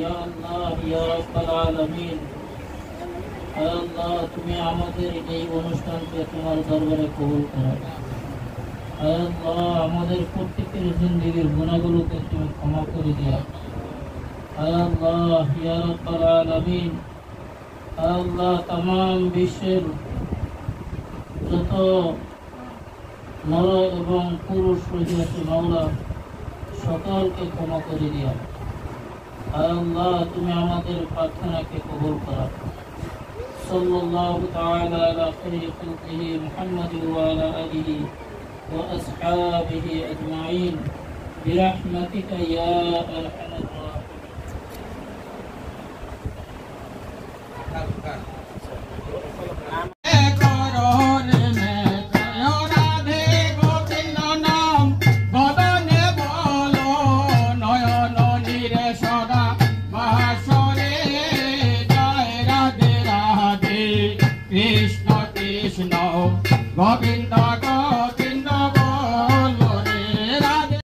ইয়া আল্লাহ ইয়া রাব্বাল আলামিন। হে আল্লাহ, তুমি আমাদের এই অনুষ্ঠানকে তোমার দরবারে কবুল করো। হে আল্লাহ, আমাদের প্রত্যেকের জিন্দেগীর গুনাহগুলোকে তুমি ক্ষমা করে দিও। হে আল্লাহ ইয়া রাব্বাল আলামিন। হে আল্লাহ, तमाम বিশ্বের যত নর এবং পুরুষ রয়েছে মাওলা, সকলকে ক্ষমা করে দিও। হে আল্লাহ, তুমি আমাদের প্রার্থনাকে কবুল করো। সাল্লাল্লাহু তাআলা আলা খায়রি খালকিহি মুহাম্মাদিন ওয়া আলা আলিহি ওয়া আসহাবিহি আজমাইন বিরহমাতিকা ইয়া আরহামার Krishna Krishna Govinda Govinda